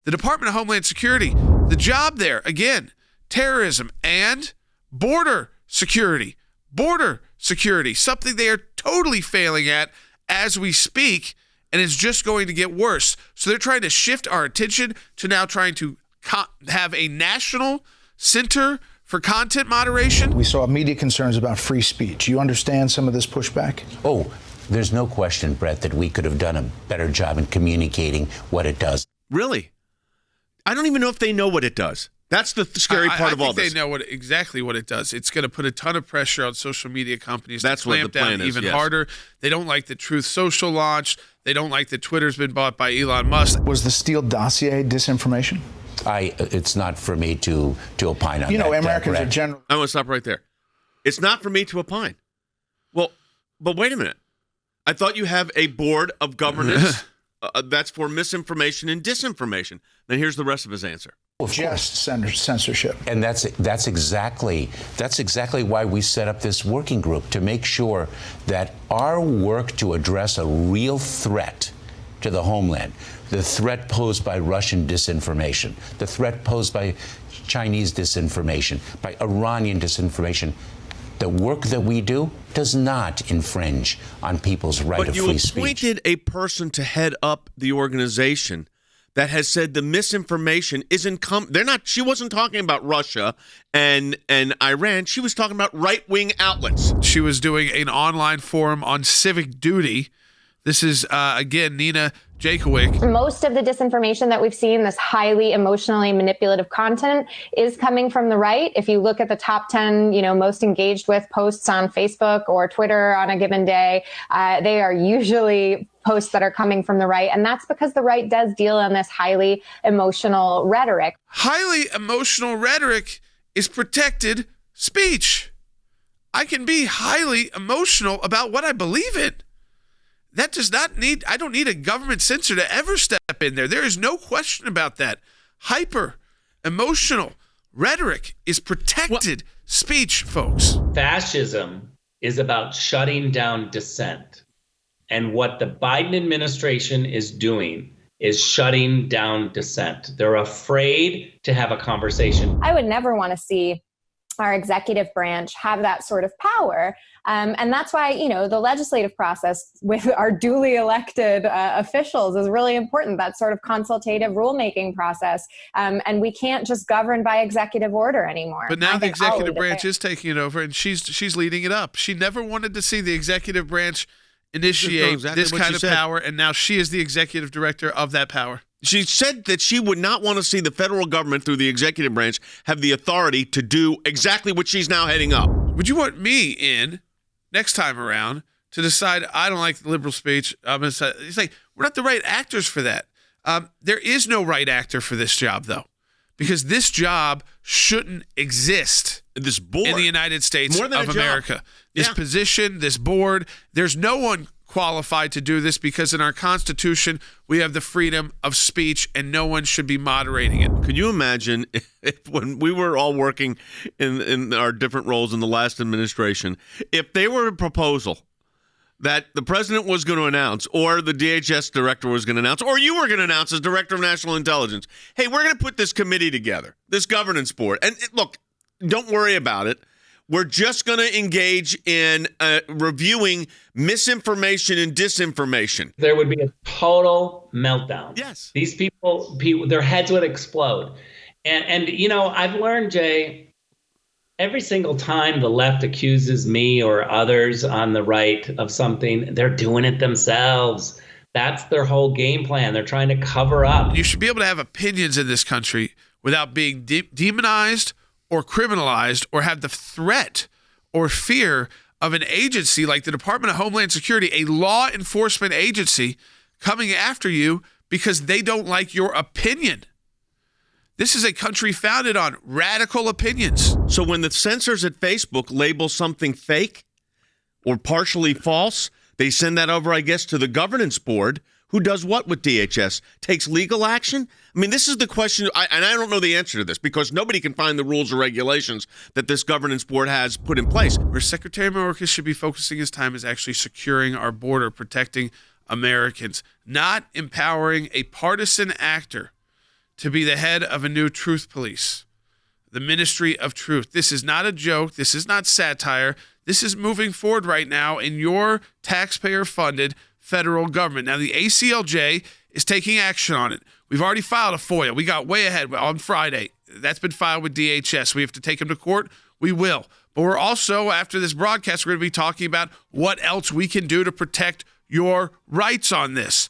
The Department of Homeland Security, the job there, again, terrorism and border security, something they are totally failing at as we speak, and it's just going to get worse. So they're trying to shift our attention to now trying to have a national center for content moderation. We saw media concerns about free speech. You understand some of this pushback? Oh, there's no question, Brett, that we could have done a better job in communicating what it does. Really? I don't even know if they know what it does. That's the scary part of all this. I think they know exactly what it does. It's going to put a ton of pressure on social media companies to clamp down even harder. They don't like that Truth Social launched. They don't like that Twitter's been bought by Elon Musk. Was the Steele dossier disinformation? It's not for me to opine on that. You know, Americans are generally... I want to stop right there. It's not for me to opine. Well, but wait a minute. I thought you have a board of governance that's for misinformation and disinformation. Then here's the rest of his answer. Just censorship. And that's exactly why we set up this working group, to make sure that our work to address a real threat to the homeland, the threat posed by Russian disinformation, the threat posed by Chinese disinformation, by Iranian disinformation, the work that we do does not infringe on people's right of free speech. But you appointed a person to head up the organization that has said the misinformation isn't she wasn't talking about Russia and Iran. She was talking about right-wing outlets. She was doing an online forum on civic duty. This is, again, Nina Jakowick. Most of the disinformation that we've seen, this highly emotionally manipulative content, is coming from the right. If you look at the top 10, most engaged with posts on Facebook or Twitter on a given day, they are usually posts that are coming from the right. And that's because the right does deal in this highly emotional rhetoric. Highly emotional rhetoric is protected speech. I can be highly emotional about what I believe in. That does not need, I don't need a government censor to ever step in there. There is no question about that. Hyper emotional rhetoric is protected speech, folks. Fascism is about shutting down dissent. And what the Biden administration is doing is shutting down dissent. They're afraid to have a conversation. I would never want to see our executive branch have that sort of power. And that's why, the legislative process with our duly elected officials is really important, that sort of consultative rulemaking process. And we can't just govern by executive order anymore. But now the executive branch is taking it over, and she's leading it up. She never wanted to see the executive branch initiate this kind of power, and now she is the executive director of that power. She said that she would not want to see the federal government through the executive branch have the authority to do exactly what she's now heading up. Would you want me in next time around to decide I don't like the liberal speech? It's like, we're not the right actors for that. There is no right actor for this job, though, because this job shouldn't exist. This board in the United States of America. This position, this board, there's no one qualified to do this, because in our Constitution, we have the freedom of speech and no one should be moderating it. Could you imagine if when we were all working in our different roles in the last administration, if they were a proposal that the president was going to announce, or the DHS director was going to announce, or you were going to announce as director of national intelligence, hey, we're going to put this committee together, this governance board. And look, don't worry about it. We're just going to engage in reviewing misinformation and disinformation. There would be a total meltdown. Yes. These people, their heads would explode. And I've learned, Jay, every single time the left accuses me or others on the right of something, they're doing it themselves. That's their whole game plan. They're trying to cover up. You should be able to have opinions in this country without being demonized or criminalized, or have the threat or fear of an agency like the Department of Homeland Security, a law enforcement agency, coming after you because they don't like your opinion. This is a country founded on radical opinions. So when the censors at Facebook label something fake or partially false, they send that over, I guess, to the governance board, who does what with DHS? Takes legal action? I mean, this is the question, and I don't know the answer to this, because nobody can find the rules or regulations that this governance board has put in place. Where Secretary Mayorkas should be focusing his time is actually securing our border, protecting Americans, not empowering a partisan actor to be the head of a new truth police, the Ministry of Truth. This is not a joke. This is not satire. This is moving forward right now in your taxpayer-funded federal government. Now, the ACLJ is taking action on it. We've already filed a FOIA. We got way ahead on Friday. That's been filed with DHS. We have to take them to court. We will. But we're also, after this broadcast, we're going to be talking about what else we can do to protect your rights on this.